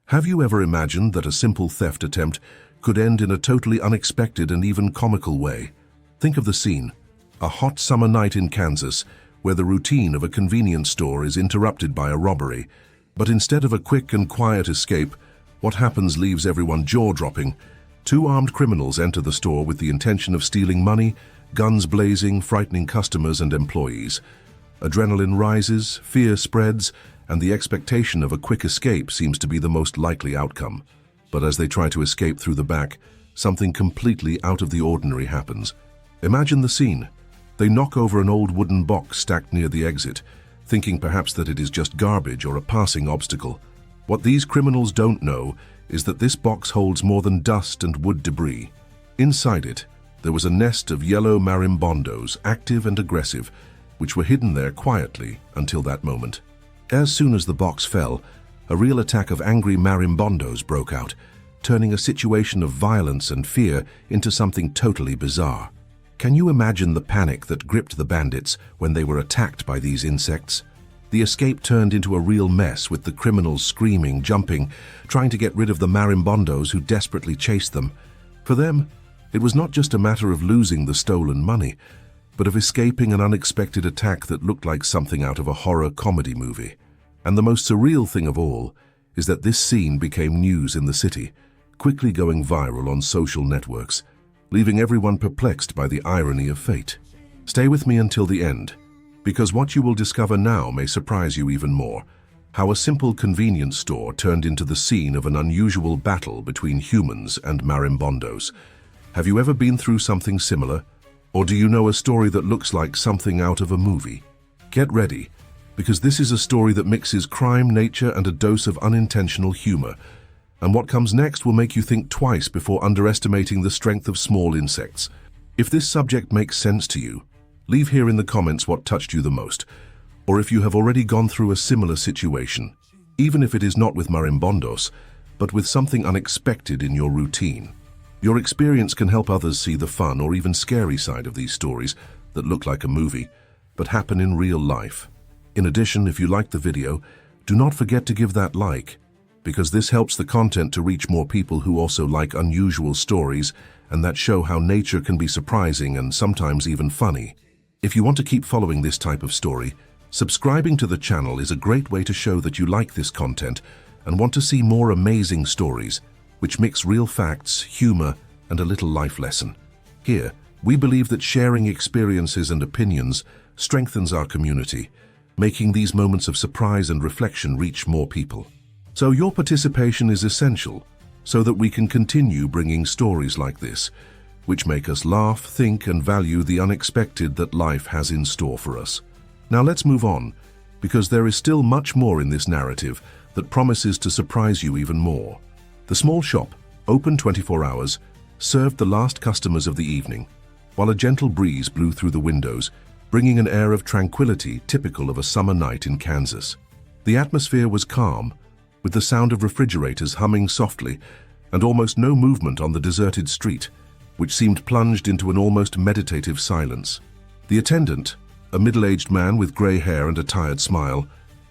Have you ever imagined that a simple theft attempt could end in a totally unexpected and even comical way? Think of the scene, a hot summer night in Kansas, where the routine of a convenience store is interrupted by a robbery. But instead of a quick and quiet escape, what happens leaves everyone jaw-dropping. Two armed criminals enter the store with the intention of stealing money, guns blazing, frightening customers and employees. Adrenaline rises, fear spreads, and the expectation of a quick escape seems to be the most likely outcome. But as they try to escape through the back, something completely out of the ordinary happens. Imagine the scene. They knock over an old wooden box stacked near the exit, thinking perhaps that it is just garbage or a passing obstacle. What these criminals don't know is that this box holds more than dust and wood debris. Inside it, there was a nest of yellow marimbondos, active and aggressive, which were hidden there quietly until that moment. As soon as the box fell, a real attack of angry marimbondos broke out, turning a situation of violence and fear into something totally bizarre. Can you imagine the panic that gripped the bandits when they were attacked by these insects? The escape turned into a real mess, with the criminals screaming, jumping, trying to get rid of the marimbondos who desperately chased them. For them, it was not just a matter of losing the stolen money, but of escaping an unexpected attack that looked like something out of a horror comedy movie. And the most surreal thing of all is that this scene became news in the city, quickly going viral on social networks, leaving everyone perplexed by the irony of fate. Stay with me until the end, because what you will discover now may surprise you even more. How a simple convenience store turned into the scene of an unusual battle between humans and marimbondos. Have you ever been through something similar? Or do you know a story that looks like something out of a movie? Get ready, because this is a story that mixes crime, nature, and a dose of unintentional humor. And what comes next will make you think twice before underestimating the strength of small insects. If this subject makes sense to you, leave here in the comments what touched you the most, or if you have already gone through a similar situation, even if it is not with marimbondos, but with something unexpected in your routine. Your experience can help others see the fun or even scary side of these stories that look like a movie, but happen in real life. In addition, if you liked the video, do not forget to give that like, because this helps the content to reach more people who also like unusual stories and that show how nature can be surprising and sometimes even funny. If you want to keep following this type of story, subscribing to the channel is a great way to show that you like this content and want to see more amazing stories, which mix real facts, humor, and a little life lesson. Here, we believe that sharing experiences and opinions strengthens our community, making these moments of surprise and reflection reach more people. So your participation is essential so that we can continue bringing stories like this, which make us laugh, think, and value the unexpected that life has in store for us. Now let's move on, because there is still much more in this narrative that promises to surprise you even more. The small shop, open 24 hours, served the last customers of the evening, while a gentle breeze blew through the windows, bringing an air of tranquility typical of a summer night in Kansas. The atmosphere was calm, with the sound of refrigerators humming softly and almost no movement on the deserted street, which seemed plunged into an almost meditative silence. The attendant, a middle-aged man with gray hair and a tired smile,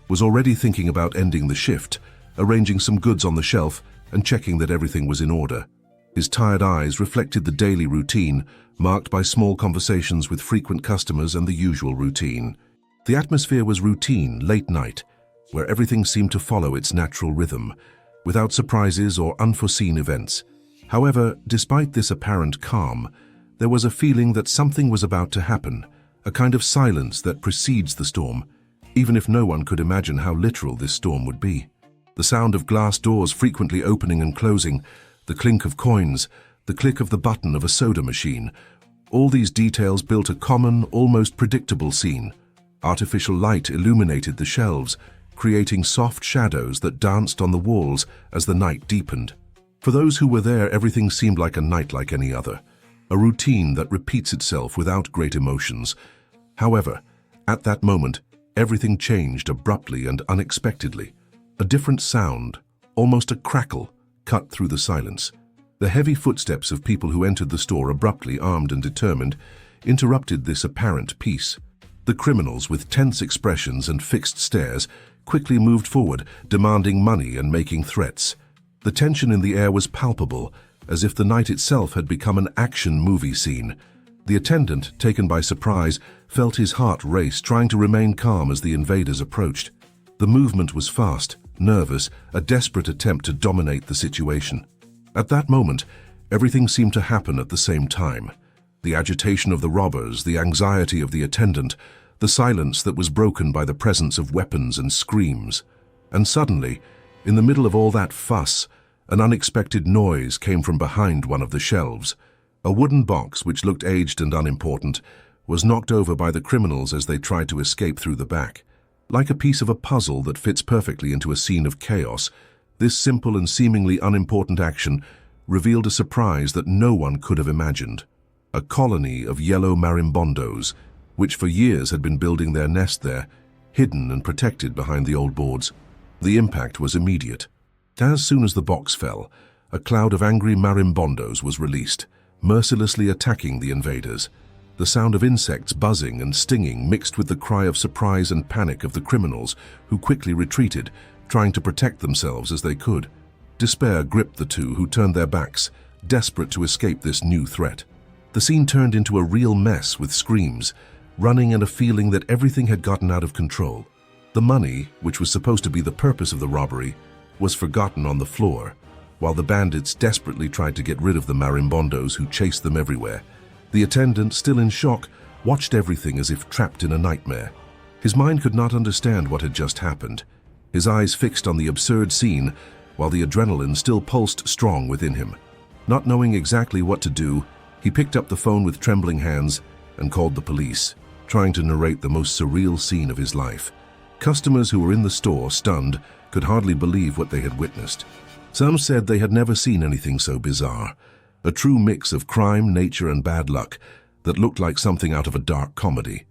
was already thinking about ending the shift, arranging some goods on the shelf and checking that everything was in order. His tired eyes reflected the daily routine, marked by small conversations with frequent customers and the usual routine. The atmosphere was routine, late night, where everything seemed to follow its natural rhythm, without surprises or unforeseen events. However, despite this apparent calm, there was a feeling that something was about to happen, a kind of silence that precedes the storm, even if no one could imagine how literal this storm would be. The sound of glass doors frequently opening and closing, the clink of coins, the click of the button of a soda machine, all these details built a common, almost predictable scene. Artificial light illuminated the shelves, creating soft shadows that danced on the walls as the night deepened. For those who were there, everything seemed like a night like any other, a routine that repeats itself without great emotions. However, at that moment, everything changed abruptly and unexpectedly. A different sound, almost a crackle, cut through the silence. The heavy footsteps of people who entered the store abruptly, armed and determined, interrupted this apparent peace. The criminals, with tense expressions and fixed stares, quickly moved forward, demanding money and making threats. The tension in the air was palpable, as if the night itself had become an action movie scene. The attendant, taken by surprise, felt his heart race, trying to remain calm as the invaders approached. The movement was fast, nervous, a desperate attempt to dominate the situation. At that moment, everything seemed to happen at the same time. The agitation of the robbers, the anxiety of the attendant, the silence that was broken by the presence of weapons and screams. And suddenly, in the middle of all that fuss, an unexpected noise came from behind one of the shelves. A wooden box, which looked aged and unimportant, was knocked over by the criminals as they tried to escape through the back. Like a piece of a puzzle that fits perfectly into a scene of chaos, this simple and seemingly unimportant action revealed a surprise that no one could have imagined. A colony of yellow marimbondos, which for years had been building their nest there, hidden and protected behind the old boards. The impact was immediate. As soon as the box fell, a cloud of angry marimbondos was released, mercilessly attacking the invaders. The sound of insects buzzing and stinging mixed with the cry of surprise and panic of the criminals, who quickly retreated, trying to protect themselves as they could. Despair gripped the two, who turned their backs, desperate to escape this new threat. The scene turned into a real mess with screams, running, and a feeling that everything had gotten out of control. The money, which was supposed to be the purpose of the robbery, was forgotten on the floor, while the bandits desperately tried to get rid of the marimbondos who chased them everywhere. The attendant, still in shock, watched everything as if trapped in a nightmare. His mind could not understand what had just happened, his eyes fixed on the absurd scene, while the adrenaline still pulsed strong within him. Not knowing exactly what to do, he picked up the phone with trembling hands and called the police, trying to narrate the most surreal scene of his life. Customers who were in the store, stunned, could hardly believe what they had witnessed. Some said they had never seen anything so bizarre, a true mix of crime, nature, and bad luck that looked like something out of a dark comedy.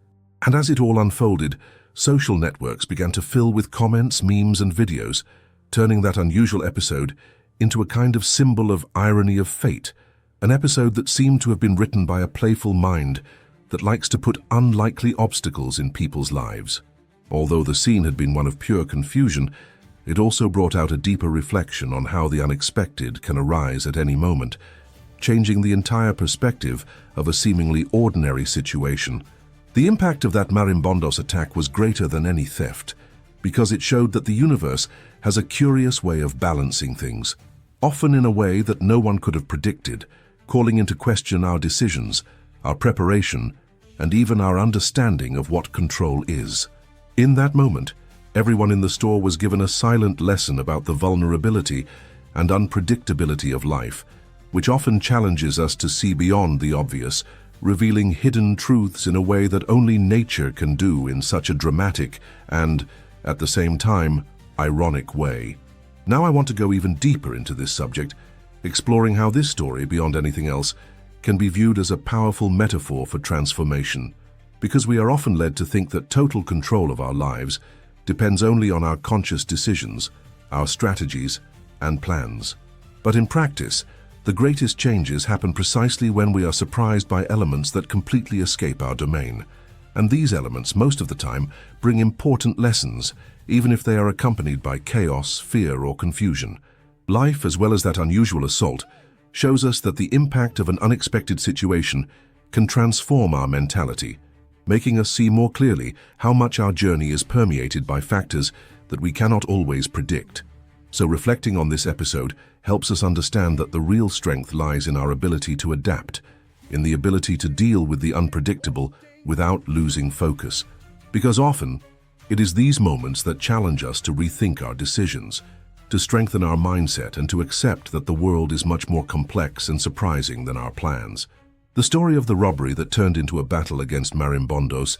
And as it all unfolded, social networks began to fill with comments, memes, and videos, turning that unusual episode into a kind of symbol of irony of fate, an episode that seemed to have been written by a playful mind that likes to put unlikely obstacles in people's lives. Although the scene had been one of pure confusion, it also brought out a deeper reflection on how the unexpected can arise at any moment, changing the entire perspective of a seemingly ordinary situation. The impact of that marimbondos attack was greater than any theft, because it showed that the universe has a curious way of balancing things, often in a way that no one could have predicted, calling into question our decisions, our preparation, and even our understanding of what control is. In that moment, everyone in the store was given a silent lesson about the vulnerability and unpredictability of life, which often challenges us to see beyond the obvious, revealing hidden truths in a way that only nature can do in such a dramatic and, at the same time, ironic way. Now I want to go even deeper into this subject, exploring how this story, beyond anything else, can be viewed as a powerful metaphor for transformation, because we are often led to think that total control of our lives depends only on our conscious decisions, our strategies, and plans. But in practice, the greatest changes happen precisely when we are surprised by elements that completely escape our domain. And these elements, most of the time, bring important lessons, even if they are accompanied by chaos, fear, or confusion. Life, as well as that unusual assault, shows us that the impact of an unexpected situation can transform our mentality, making us see more clearly how much our journey is permeated by factors that we cannot always predict. So reflecting on this episode helps us understand that the real strength lies in our ability to adapt, in the ability to deal with the unpredictable without losing focus. Because often, it is these moments that challenge us to rethink our decisions, to strengthen our mindset, and to accept that the world is much more complex and surprising than our plans. The story of the robbery that turned into a battle against marimbondos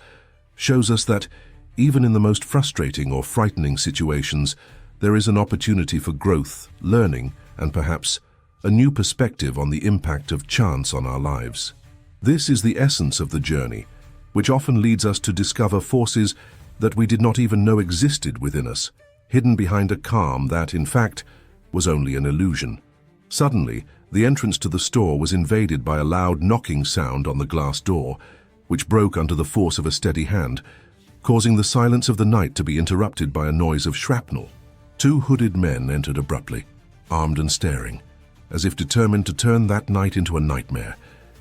shows us that, even in the most frustrating or frightening situations, there is an opportunity for growth, learning, and perhaps a new perspective on the impact of chance on our lives. This is the essence of the journey, which often leads us to discover forces that we did not even know existed within us, hidden behind a calm that, in fact, was only an illusion. Suddenly, the entrance to the store was invaded by a loud knocking sound on the glass door, which broke under the force of a steady hand, causing the silence of the night to be interrupted by a noise of shrapnel. Two hooded men entered abruptly. armed and staring, as if determined to turn that night into a nightmare.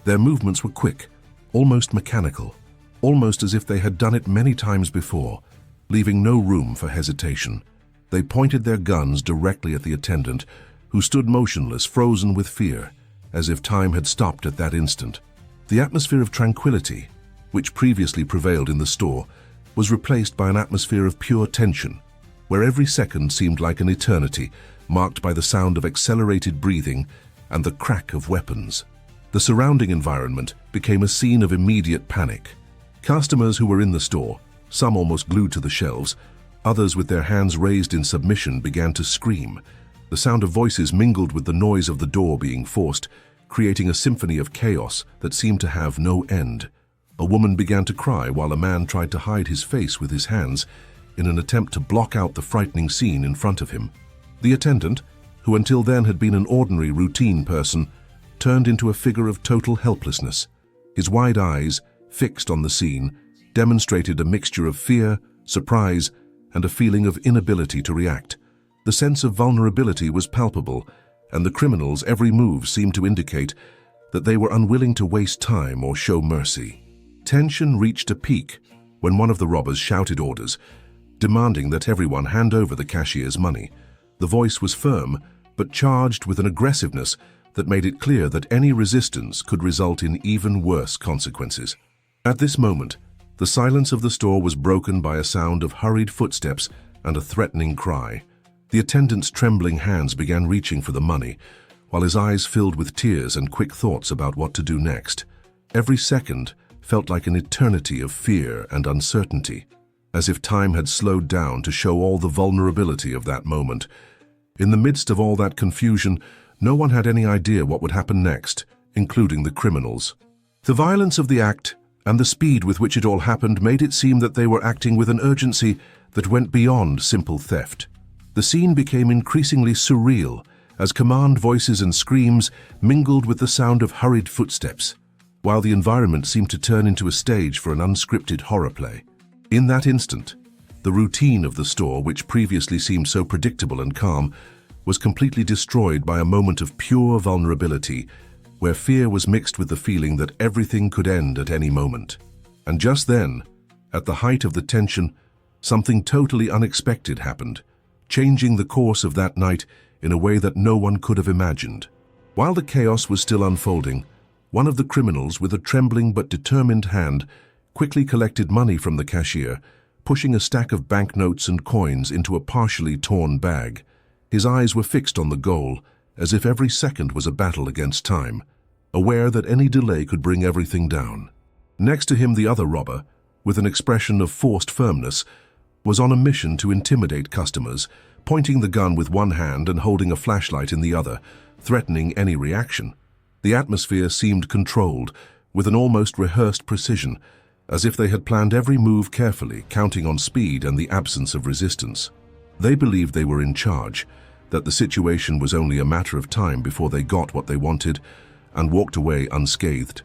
Their movements were quick, almost mechanical, almost as if they had done it many times before, leaving no room for hesitation. They pointed their guns directly at the attendant, who stood motionless, frozen with fear, as if time had stopped at that instant. The atmosphere of tranquility, which previously prevailed in the store, was replaced by an atmosphere of pure tension, where every second seemed like an eternity, marked by the sound of accelerated breathing and the crack of weapons. The surrounding environment became a scene of immediate panic. Customers who were in the store, some almost glued to the shelves, others with their hands raised in submission, began to scream. The sound of voices mingled with the noise of the door being forced, creating a symphony of chaos that seemed to have no end. A woman began to cry while a man tried to hide his face with his hands in an attempt to block out the frightening scene in front of him. The attendant, who until then had been an ordinary, routine person, turned into a figure of total helplessness. His wide eyes, fixed on the scene, demonstrated a mixture of fear, surprise, and a feeling of inability to react. The sense of vulnerability was palpable, and the criminal's every move seemed to indicate that they were unwilling to waste time or show mercy. Tension reached a peak when one of the robbers shouted orders, demanding that everyone hand over the cashier's money. The voice was firm, but charged with an aggressiveness that made it clear that any resistance could result in even worse consequences. At this moment, the silence of the store was broken by a sound of hurried footsteps and a threatening cry. The attendant's trembling hands began reaching for the money, while his eyes filled with tears and quick thoughts about what to do next. Every second felt like an eternity of fear and uncertainty, as if time had slowed down to show all the vulnerability of that moment. In the midst of all that confusion, no one had any idea what would happen next, including the criminals. The violence of the act and the speed with which it all happened made it seem that they were acting with an urgency that went beyond simple theft. The scene became increasingly surreal as command voices and screams mingled with the sound of hurried footsteps, while the environment seemed to turn into a stage for an unscripted horror play. In that instant, the routine of the store, which previously seemed so predictable and calm, was completely destroyed by a moment of pure vulnerability, where fear was mixed with the feeling that everything could end at any moment. And just then, at the height of the tension, something totally unexpected happened, changing the course of that night in a way that no one could have imagined. While the chaos was still unfolding, one of the criminals, with a trembling but determined hand, quickly collected money from the cashier, pushing a stack of banknotes and coins into a partially torn bag. His eyes were fixed on the goal, as if every second was a battle against time, aware that any delay could bring everything down. Next to him, the other robber, with an expression of forced firmness, was on a mission to intimidate customers, pointing the gun with one hand and holding a flashlight in the other, threatening any reaction. The atmosphere seemed controlled, with an almost rehearsed precision, as if they had planned every move carefully, counting on speed and the absence of resistance. They believed they were in charge, that the situation was only a matter of time before they got what they wanted, and walked away unscathed.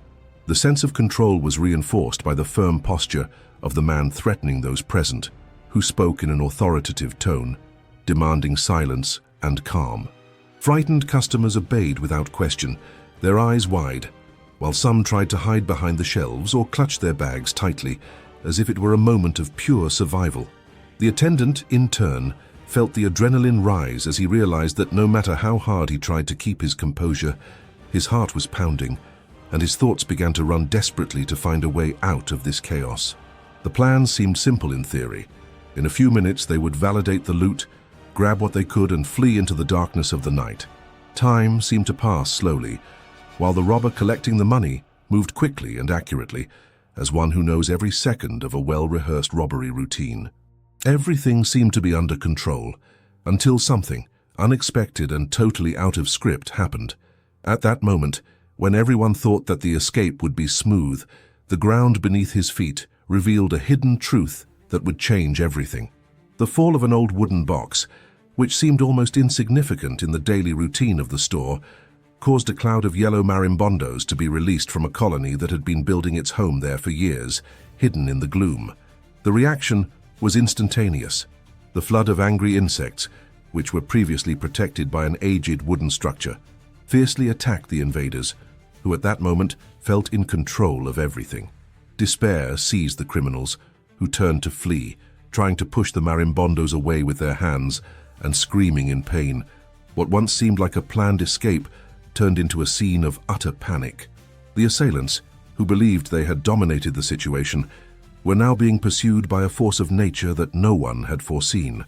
The sense of control was reinforced by the firm posture of the man threatening those present, who spoke in an authoritative tone, demanding silence and calm. Frightened customers obeyed without question, their eyes wide, while some tried to hide behind the shelves or clutch their bags tightly, as if it were a moment of pure survival. The attendant, in turn, felt the adrenaline rise as he realized that no matter how hard he tried to keep his composure, his heart was pounding, and his thoughts began to run desperately to find a way out of this chaos. The plan seemed simple in theory. In a few minutes they would validate the loot, grab what they could, and flee into the darkness of the night. Time seemed to pass slowly, while the robber collecting the money moved quickly and accurately, as one who knows every second of a well-rehearsed robbery routine. Everything seemed to be under control, until something, unexpected and totally out of script, happened. At that moment, when everyone thought that the escape would be smooth, the ground beneath his feet revealed a hidden truth that would change everything. The fall of an old wooden box, which seemed almost insignificant in the daily routine of the store, caused a cloud of yellow marimbondos to be released from a colony that had been building its home there for years, hidden in the gloom. The reaction was instantaneous. The flood of angry insects, which were previously protected by an aged wooden structure, fiercely attacked the invaders, who at that moment felt in control of everything. Despair seized the criminals, who turned to flee, trying to push the marimbondos away with their hands and screaming in pain. What once seemed like a planned escape turned into a scene of utter panic. The assailants, who believed they had dominated the situation, were now being pursued by a force of nature that no one had foreseen.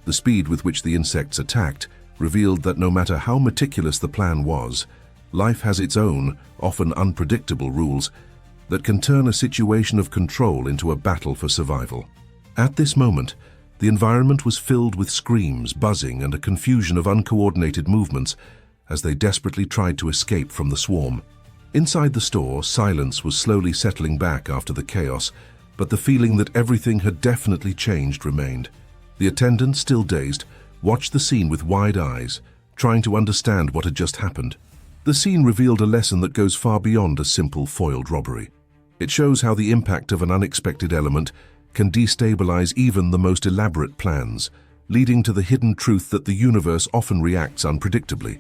The speed with which the insects attacked revealed that no matter how meticulous the plan was, life has its own, often unpredictable rules that can turn a situation of control into a battle for survival. At this moment, the environment was filled with screams, buzzing, and a confusion of uncoordinated movements as they desperately tried to escape from the swarm. Inside the store, silence was slowly settling back after the chaos, but the feeling that everything had definitely changed remained. The attendant, still dazed, watched the scene with wide eyes, trying to understand what had just happened. The scene revealed a lesson that goes far beyond a simple foiled robbery. It shows how the impact of an unexpected element can destabilize even the most elaborate plans, leading to the hidden truth that the universe often reacts unpredictably,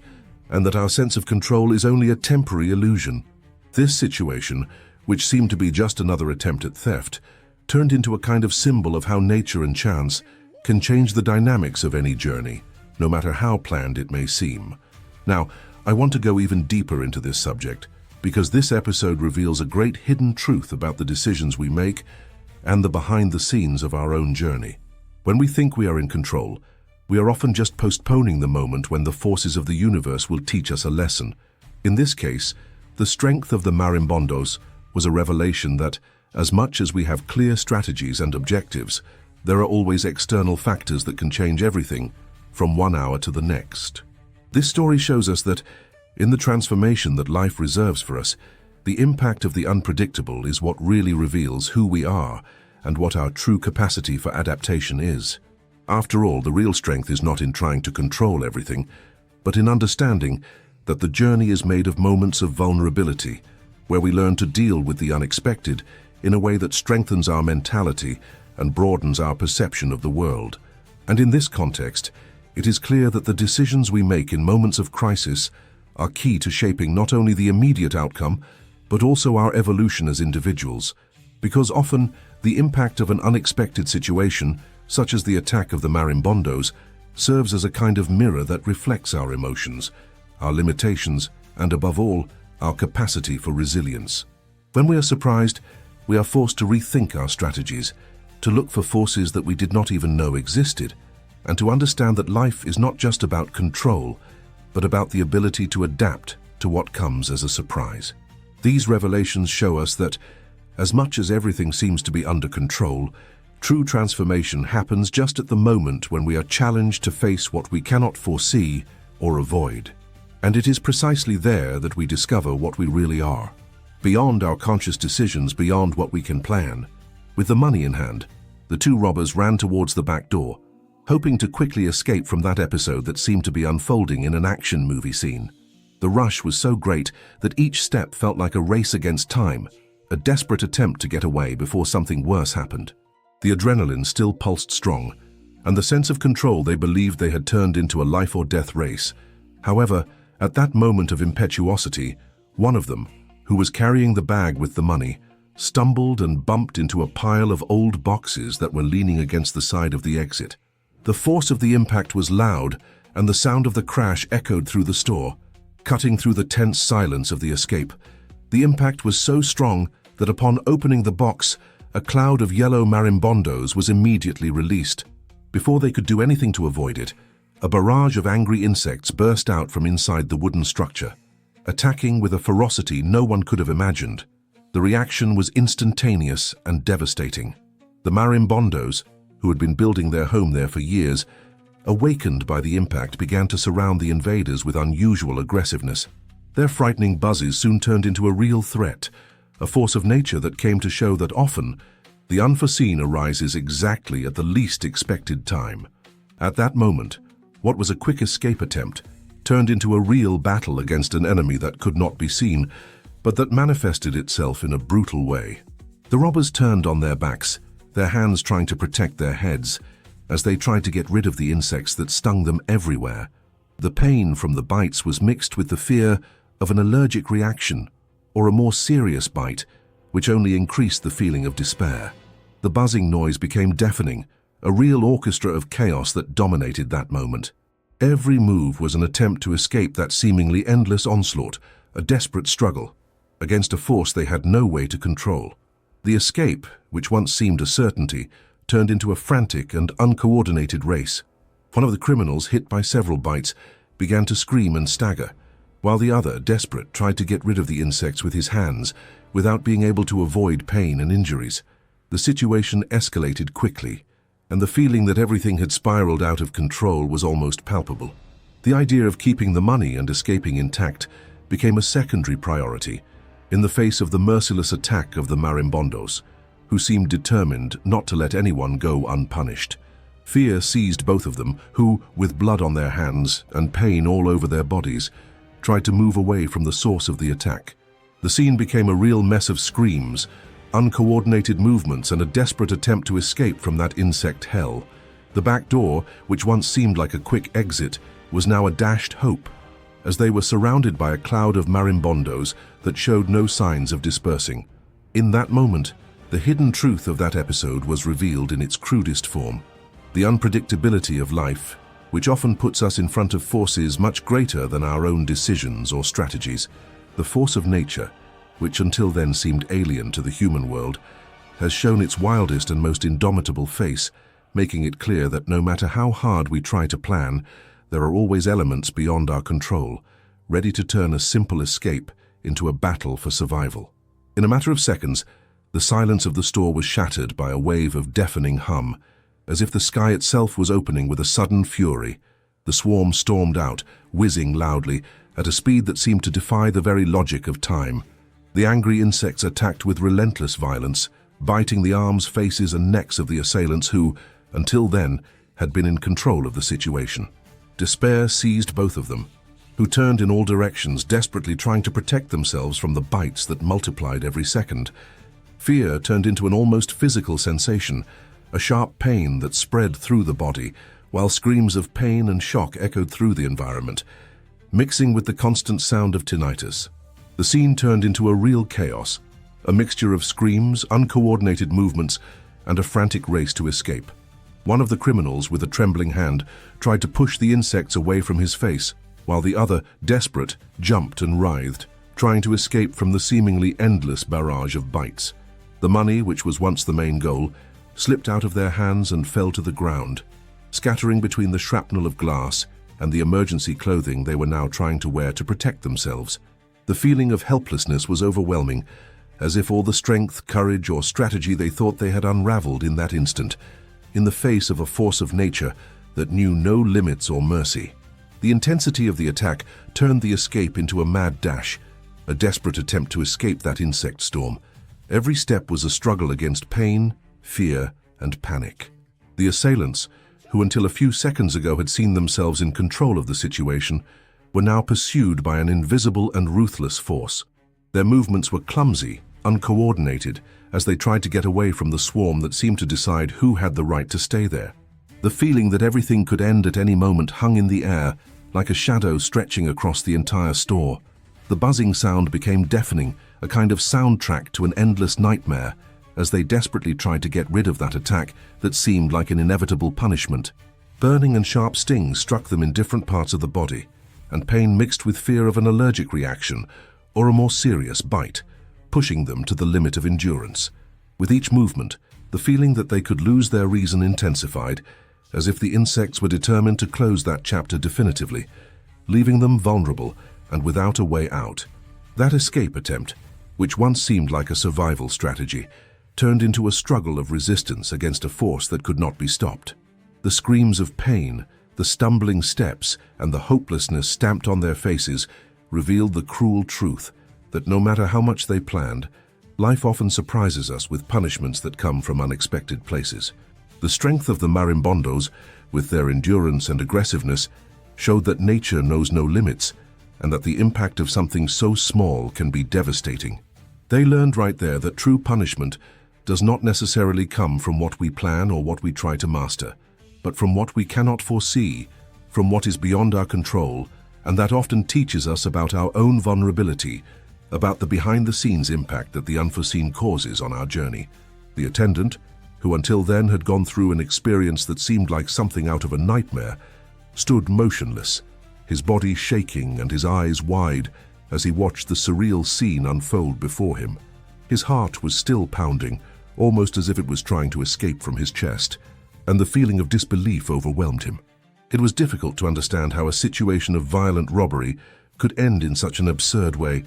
and that our sense of control is only a temporary illusion. This situation, which seemed to be just another attempt at theft, turned into a kind of symbol of how nature and chance can change the dynamics of any journey, no matter how planned it may seem. Now, I want to go even deeper into this subject, because this episode reveals a great hidden truth about the decisions we make and the behind the scenes of our own journey. When we think we are in control, we are often just postponing the moment when the forces of the universe will teach us a lesson. In this case, the strength of the marimbondos was a revelation that, as much as we have clear strategies and objectives, there are always external factors that can change everything from one hour to the next. This story shows us that, in the transformation that life reserves for us, the impact of the unpredictable is what really reveals who we are and what our true capacity for adaptation is. After all, the real strength is not in trying to control everything, but in understanding that the journey is made of moments of vulnerability, where we learn to deal with the unexpected in a way that strengthens our mentality and broadens our perception of the world. And in this context, it is clear that the decisions we make in moments of crisis are key to shaping not only the immediate outcome, but also our evolution as individuals, because often the impact of an unexpected situation, such as the attack of the marimbondos, serves as a kind of mirror that reflects our emotions, our limitations, and above all, our capacity for resilience. When we are surprised, we are forced to rethink our strategies, to look for forces that we did not even know existed, and to understand that life is not just about control, but about the ability to adapt to what comes as a surprise. These revelations show us that, as much as everything seems to be under control, true transformation happens just at the moment when we are challenged to face what we cannot foresee or avoid. And it is precisely there that we discover what we really are, beyond our conscious decisions, beyond what we can plan. With the money in hand, the two robbers ran towards the back door, hoping to quickly escape from that episode that seemed to be unfolding in an action movie scene. The rush was so great that each step felt like a race against time, a desperate attempt to get away before something worse happened. The adrenaline still pulsed strong, and the sense of control they believed they had turned into a life-or-death race. However, at that moment of impetuosity, one of them, who was carrying the bag with the money, stumbled and bumped into a pile of old boxes that were leaning against the side of the exit. The force of the impact was loud, and the sound of the crash echoed through the store, cutting through the tense silence of the escape. The impact was so strong that upon opening the box, a cloud of yellow marimbondos was immediately released. Before they could do anything to avoid it, a barrage of angry insects burst out from inside the wooden structure, attacking with a ferocity no one could have imagined. The reaction was instantaneous and devastating. The marimbondos, who had been building their home there for years, awakened by the impact, began to surround the invaders with unusual aggressiveness. Their frightening buzzes soon turned into a real threat, a force of nature that came to show that often the unforeseen arises exactly at the least expected time. At that moment, what was a quick escape attempt turned into a real battle against an enemy that could not be seen, but that manifested itself in a brutal way. The robbers turned on their backs, their hands trying to protect their heads, as they tried to get rid of the insects that stung them everywhere. The pain from the bites was mixed with the fear of an allergic reaction or a more serious bite, which only increased the feeling of despair. The buzzing noise became deafening, a real orchestra of chaos that dominated that moment. Every move was an attempt to escape that seemingly endless onslaught, a desperate struggle against a force they had no way to control. The escape, which once seemed a certainty, turned into a frantic and uncoordinated race. One of the criminals, hit by several bites, began to scream and stagger, while the other, desperate, tried to get rid of the insects with his hands without being able to avoid pain and injuries. The situation escalated quickly, and the feeling that everything had spiraled out of control was almost palpable. The idea of keeping the money and escaping intact became a secondary priority in the face of the merciless attack of the marimbondos, who seemed determined not to let anyone go unpunished. Fear seized both of them, who, with blood on their hands and pain all over their bodies, tried to move away from the source of the attack. The scene became a real mess of screams, uncoordinated movements, and a desperate attempt to escape from that insect hell. The back door, which once seemed like a quick exit, was now a dashed hope, as they were surrounded by a cloud of marimbondos that showed no signs of dispersing. In that moment, the hidden truth of that episode was revealed in its crudest form. The unpredictability of life, which often puts us in front of forces much greater than our own decisions or strategies. The force of nature, which until then seemed alien to the human world, has shown its wildest and most indomitable face, making it clear that no matter how hard we try to plan, there are always elements beyond our control, ready to turn a simple escape into a battle for survival. In a matter of seconds, the silence of the store was shattered by a wave of deafening hum, as if the sky itself was opening with a sudden fury. The swarm stormed out, whizzing loudly, at a speed that seemed to defy the very logic of time. The angry insects attacked with relentless violence, biting the arms, faces, and necks of the assailants who, until then, had been in control of the situation. Despair seized both of them, who turned in all directions, desperately trying to protect themselves from the bites that multiplied every second. Fear turned into an almost physical sensation, a sharp pain that spread through the body, while screams of pain and shock echoed through the environment, mixing with the constant sound of tinnitus. The scene turned into a real chaos, a mixture of screams, uncoordinated movements, and a frantic race to escape. One of the criminals, with a trembling hand, tried to push the insects away from his face, while the other, desperate, jumped and writhed, trying to escape from the seemingly endless barrage of bites. The money, which was once the main goal, slipped out of their hands and fell to the ground, scattering between the shrapnel of glass and the emergency clothing they were now trying to wear to protect themselves. The feeling of helplessness was overwhelming, as if all the strength, courage, or strategy they thought they had unraveled in that instant, in the face of a force of nature that knew no limits or mercy. The intensity of the attack turned the escape into a mad dash, a desperate attempt to escape that insect storm. Every step was a struggle against pain, fear, and panic. The assailants, who until a few seconds ago had seen themselves in control of the situation, were now pursued by an invisible and ruthless force. Their movements were clumsy, uncoordinated, as they tried to get away from the swarm that seemed to decide who had the right to stay there. The feeling that everything could end at any moment hung in the air, like a shadow stretching across the entire store. The buzzing sound became deafening, a kind of soundtrack to an endless nightmare, as they desperately tried to get rid of that attack that seemed like an inevitable punishment. Burning and sharp stings struck them in different parts of the body, and pain mixed with fear of an allergic reaction or a more serious bite, pushing them to the limit of endurance. With each movement, the feeling that they could lose their reason intensified, as if the insects were determined to close that chapter definitively, leaving them vulnerable and without a way out. That escape attempt, which once seemed like a survival strategy, turned into a struggle of resistance against a force that could not be stopped. The screams of pain, the stumbling steps, and the hopelessness stamped on their faces revealed the cruel truth that no matter how much they planned, life often surprises us with punishments that come from unexpected places. The strength of the marimbondos, with their endurance and aggressiveness, showed that nature knows no limits, and that the impact of something so small can be devastating. They learned right there that true punishment does not necessarily come from what we plan or what we try to master, but from what we cannot foresee, from what is beyond our control, and that often teaches us about our own vulnerability, about the behind-the-scenes impact that the unforeseen causes on our journey. The attendant, who until then had gone through an experience that seemed like something out of a nightmare, stood motionless, his body shaking and his eyes wide as he watched the surreal scene unfold before him. His heart was still pounding, almost as if it was trying to escape from his chest, and the feeling of disbelief overwhelmed him. It was difficult to understand how a situation of violent robbery could end in such an absurd way,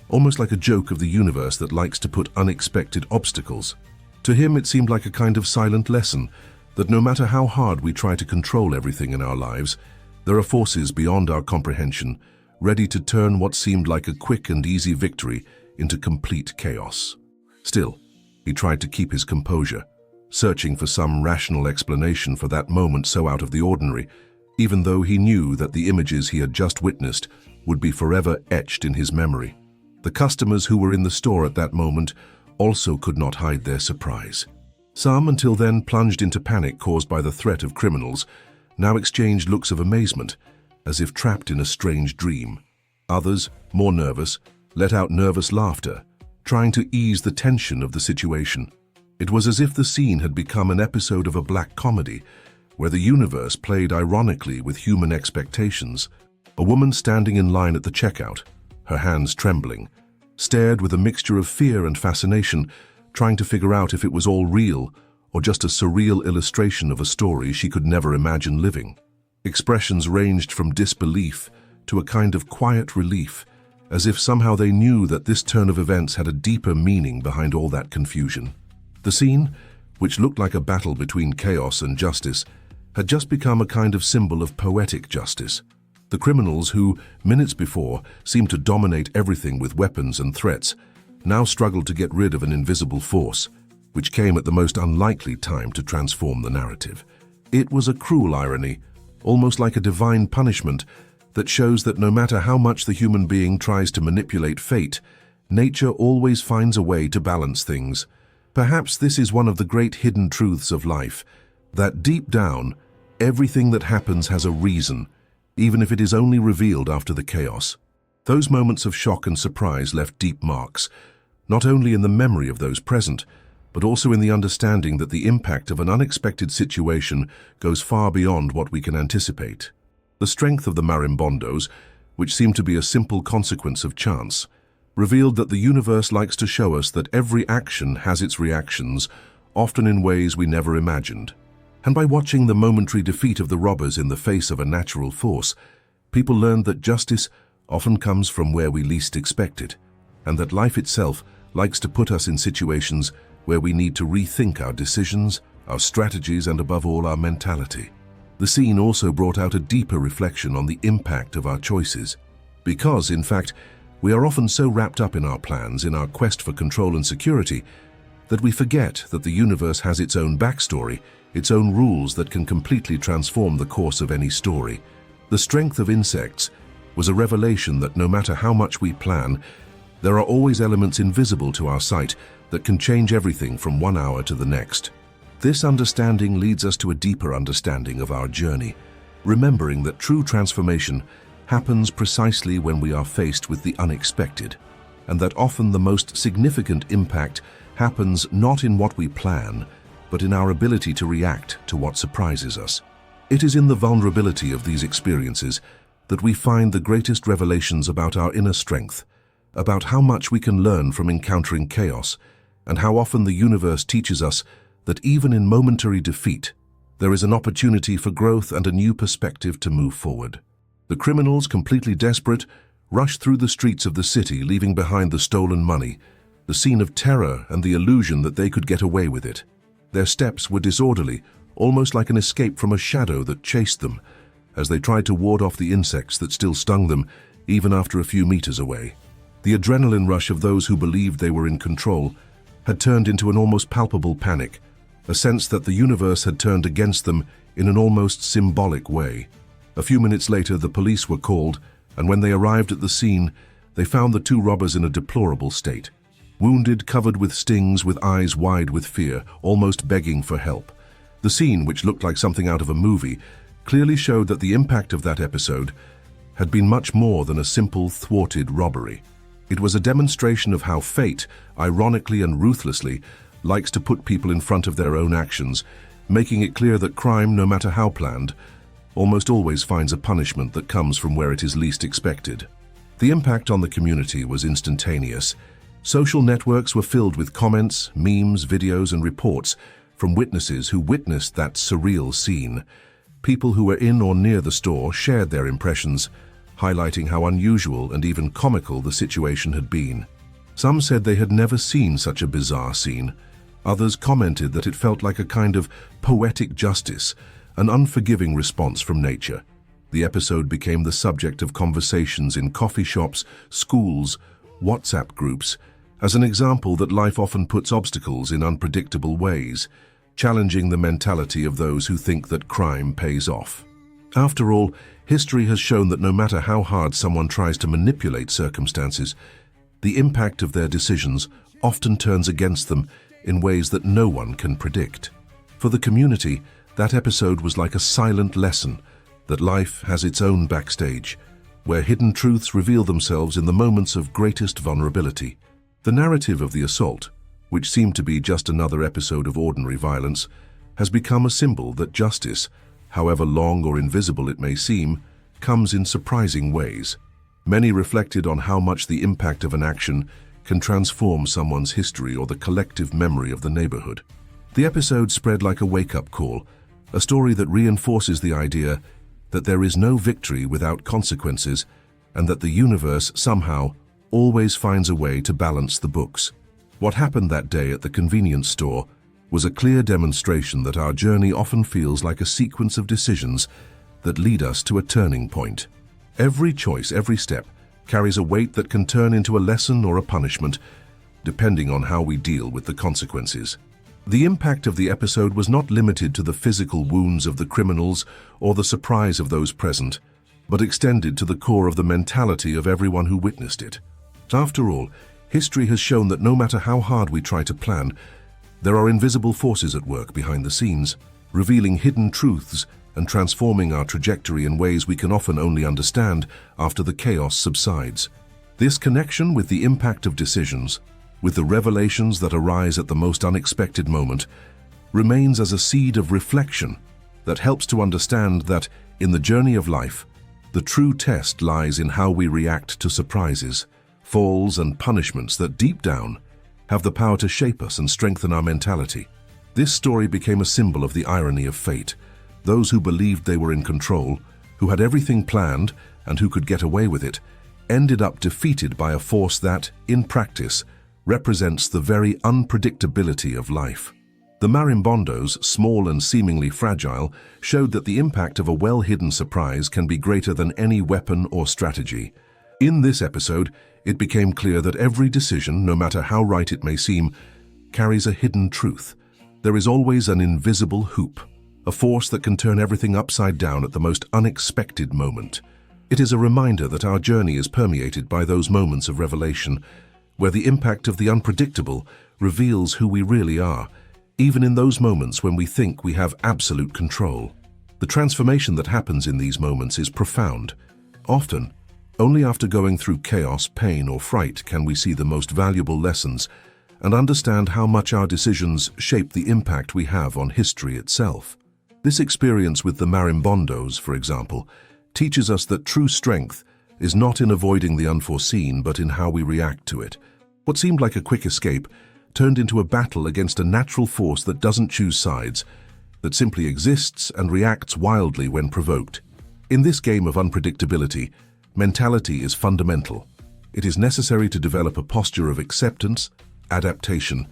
almost like a joke of the universe that likes to put unexpected obstacles. To him, it seemed like a kind of silent lesson that no matter how hard we try to control everything in our lives, there are forces beyond our comprehension, ready to turn what seemed like a quick and easy victory into complete chaos. Still, he tried to keep his composure, searching for some rational explanation for that moment so out of the ordinary, even though he knew that the images he had just witnessed would be forever etched in his memory. The customers who were in the store at that moment also could not hide their surprise. Some, until then plunged into panic caused by the threat of criminals, now exchanged looks of amazement, as if trapped in a strange dream. Others, more nervous, let out nervous laughter, trying to ease the tension of the situation. It was as if the scene had become an episode of a black comedy, where the universe played ironically with human expectations. A woman standing in line at the checkout, her hands trembling, stared with a mixture of fear and fascination, trying to figure out if it was all real or just a surreal illustration of a story she could never imagine living. Expressions ranged from disbelief to a kind of quiet relief, as if somehow they knew that this turn of events had a deeper meaning behind all that confusion. The scene, which looked like a battle between chaos and justice, had just become a kind of symbol of poetic justice. The criminals who, minutes before, seemed to dominate everything with weapons and threats, now struggled to get rid of an invisible force, which came at the most unlikely time to transform the narrative. It was a cruel irony, almost like a divine punishment, that shows that no matter how much the human being tries to manipulate fate, nature always finds a way to balance things. Perhaps this is one of the great hidden truths of life, that deep down, everything that happens has a reason, even if it is only revealed after the chaos. Those moments of shock and surprise left deep marks, not only in the memory of those present, but also in the understanding that the impact of an unexpected situation goes far beyond what we can anticipate. The strength of the marimbondos, which seemed to be a simple consequence of chance, revealed that the universe likes to show us that every action has its reactions, often in ways we never imagined. And by watching the momentary defeat of the robbers in the face of a natural force, people learned that justice often comes from where we least expect it, and that life itself likes to put us in situations where we need to rethink our decisions, our strategies, and above all, our mentality. The scene also brought out a deeper reflection on the impact of our choices, because, in fact, we are often so wrapped up in our plans, in our quest for control and security, that we forget that the universe has its own backstory, its own rules that can completely transform the course of any story. The strength of insects was a revelation that no matter how much we plan, there are always elements invisible to our sight that can change everything from one hour to the next. This understanding leads us to a deeper understanding of our journey, remembering that true transformation happens precisely when we are faced with the unexpected, and that often the most significant impact happens not in what we plan, but in our ability to react to what surprises us. It is in the vulnerability of these experiences that we find the greatest revelations about our inner strength, about how much we can learn from encountering chaos, and how often the universe teaches us that even in momentary defeat, there is an opportunity for growth and a new perspective to move forward. The criminals, completely desperate, rushed through the streets of the city, leaving behind the stolen money, the scene of terror and the illusion that they could get away with it. Their steps were disorderly, almost like an escape from a shadow that chased them, as they tried to ward off the insects that still stung them, even after a few meters away. The adrenaline rush of those who believed they were in control had turned into an almost palpable panic, a sense that the universe had turned against them in an almost symbolic way. A few minutes later, the police were called, and when they arrived at the scene, they found the two robbers in a deplorable state. Wounded, covered with stings, with eyes wide with fear, almost begging for help. The scene, which looked like something out of a movie, clearly showed that the impact of that episode had been much more than a simple thwarted robbery. It was a demonstration of how fate, ironically and ruthlessly, likes to put people in front of their own actions, making it clear that crime, no matter how planned, almost always finds a punishment that comes from where it is least expected. The impact on the community was instantaneous. Social networks were filled with comments, memes, videos, and reports from witnesses who witnessed that surreal scene. People who were in or near the store shared their impressions, highlighting how unusual and even comical the situation had been. Some said they had never seen such a bizarre scene. Others commented that it felt like a kind of poetic justice, an unforgiving response from nature. The episode became the subject of conversations in coffee shops, schools, WhatsApp groups, as an example that life often puts obstacles in unpredictable ways, challenging the mentality of those who think that crime pays off. After all, history has shown that no matter how hard someone tries to manipulate circumstances, the impact of their decisions often turns against them in ways that no one can predict. For the community, that episode was like a silent lesson that life has its own backstage, where hidden truths reveal themselves in the moments of greatest vulnerability. The narrative of the assault, which seemed to be just another episode of ordinary violence, has become a symbol that justice, however long or invisible it may seem, comes in surprising ways. Many reflected on how much the impact of an action can transform someone's history or the collective memory of the neighborhood. The episode spread like a wake-up call, a story that reinforces the idea that there is no victory without consequences and that the universe somehow always finds a way to balance the books. What happened that day at the convenience store was a clear demonstration that our journey often feels like a sequence of decisions that lead us to a turning point. Every choice, every step, carries a weight that can turn into a lesson or a punishment, depending on how we deal with the consequences. The impact of the episode was not limited to the physical wounds of the criminals or the surprise of those present, but extended to the core of the mentality of everyone who witnessed it. After all, history has shown that no matter how hard we try to plan, there are invisible forces at work behind the scenes, revealing hidden truths and transforming our trajectory in ways we can often only understand after the chaos subsides. This connection with the impact of decisions, with the revelations that arise at the most unexpected moment, remains as a seed of reflection that helps to understand that, in the journey of life, the true test lies in how we react to surprises, falls, and punishments that deep down have the power to shape us and strengthen our mentality. This story became a symbol of the irony of fate. Those who believed they were in control, who had everything planned and who could get away with it, ended up defeated by a force that, in practice, represents the very unpredictability of life. The marimbondos, small and seemingly fragile, showed that the impact of a well-hidden surprise can be greater than any weapon or strategy. In this episode, it became clear that every decision, no matter how right it may seem, carries a hidden truth. There is always an invisible hoop, a force that can turn everything upside down at the most unexpected moment. It is a reminder that our journey is permeated by those moments of revelation, where the impact of the unpredictable reveals who we really are, even in those moments when we think we have absolute control. The transformation that happens in these moments is profound. Often, only after going through chaos, pain, or fright can we see the most valuable lessons and understand how much our decisions shape the impact we have on history itself. This experience with the marimbondos, for example, teaches us that true strength is not in avoiding the unforeseen, but in how we react to it. What seemed like a quick escape turned into a battle against a natural force that doesn't choose sides, that simply exists and reacts wildly when provoked. In this game of unpredictability, mentality is fundamental. It is necessary to develop a posture of acceptance, adaptation,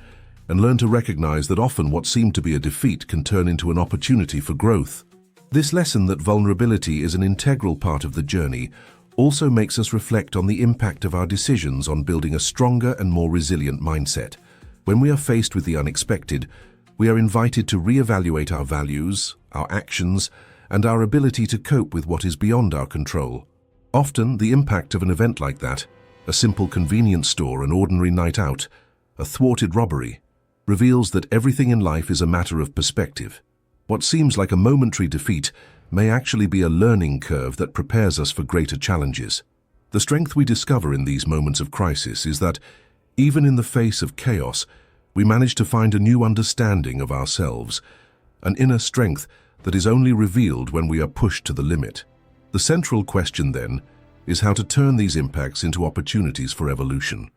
and learn to recognize that often what seemed to be a defeat can turn into an opportunity for growth. This lesson that vulnerability is an integral part of the journey also makes us reflect on the impact of our decisions on building a stronger and more resilient mindset. When we are faced with the unexpected, we are invited to reevaluate our values, our actions, and our ability to cope with what is beyond our control. Often, the impact of an event like that, a simple convenience store, an ordinary night out, a thwarted robbery, reveals that everything in life is a matter of perspective. What seems like a momentary defeat may actually be a learning curve that prepares us for greater challenges. The strength we discover in these moments of crisis is that, even in the face of chaos, we manage to find a new understanding of ourselves, an inner strength that is only revealed when we are pushed to the limit. The central question, then, is how to turn these impacts into opportunities for evolution.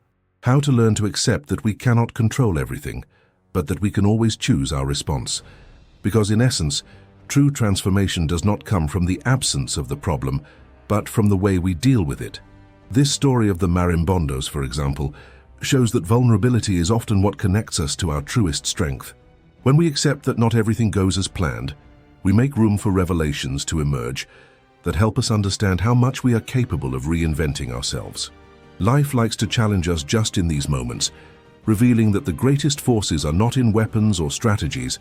How to learn to accept that we cannot control everything, but that we can always choose our response. Because in essence, true transformation does not come from the absence of the problem, but from the way we deal with it. This story of the marimbondos, for example, shows that vulnerability is often what connects us to our truest strength. When we accept that not everything goes as planned, we make room for revelations to emerge that help us understand how much we are capable of reinventing ourselves. Life likes to challenge us just in these moments, revealing that the greatest forces are not in weapons or strategies,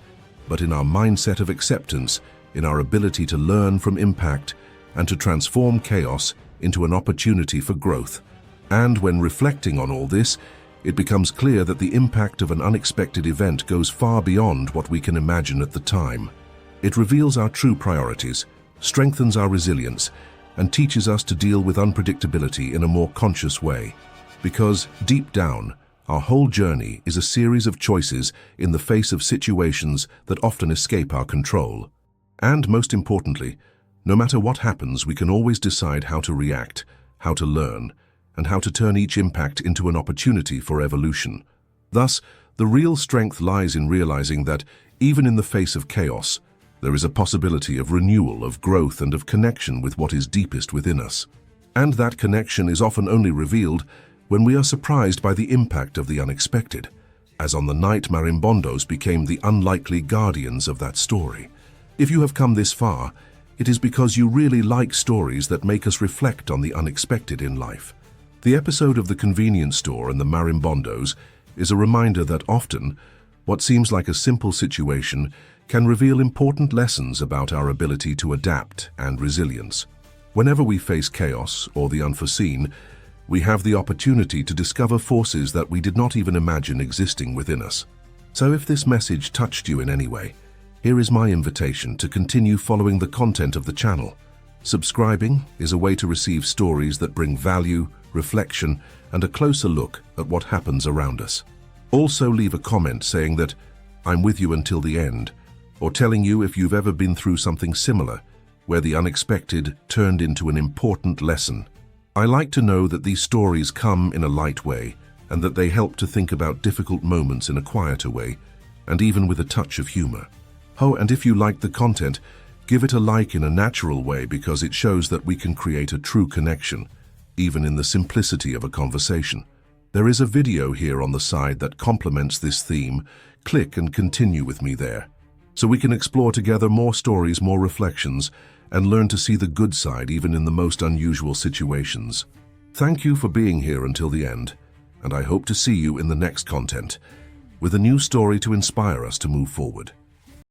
but in our mindset of acceptance, in our ability to learn from impact and to transform chaos into an opportunity for growth. And when reflecting on all this, it becomes clear that the impact of an unexpected event goes far beyond what we can imagine at the time. It reveals our true priorities, strengthens our resilience, and teaches us to deal with unpredictability in a more conscious way. Because, deep down, our whole journey is a series of choices in the face of situations that often escape our control. And most importantly, no matter what happens, we can always decide how to react, how to learn, and how to turn each impact into an opportunity for evolution. Thus, the real strength lies in realizing that, even in the face of chaos, there is a possibility of renewal, of growth, and of connection with what is deepest within us. And that connection is often only revealed when we are surprised by the impact of the unexpected, as on the night marimbondos became the unlikely guardians of that story. If you have come this far, it is because you really like stories that make us reflect on the unexpected in life. The episode of the convenience store and the marimbondos is a reminder that often, what seems like a simple situation can reveal important lessons about our ability to adapt and resilience. Whenever we face chaos or the unforeseen, we have the opportunity to discover forces that we did not even imagine existing within us. So if this message touched you in any way, here is my invitation to continue following the content of the channel. Subscribing is a way to receive stories that bring value, reflection, and a closer look at what happens around us. Also leave a comment saying that I'm with you until the end, or telling you if you've ever been through something similar, where the unexpected turned into an important lesson. I like to know that these stories come in a light way, and that they help to think about difficult moments in a quieter way, and even with a touch of humor. Oh, and if you like the content, give it a like in a natural way, because it shows that we can create a true connection, even in the simplicity of a conversation. There is a video here on the side that complements this theme. Click and continue with me there, so we can explore together more stories, more reflections, and learn to see the good side even in the most unusual situations. Thank you for being here until the end, and I hope to see you in the next content, with a new story to inspire us to move forward.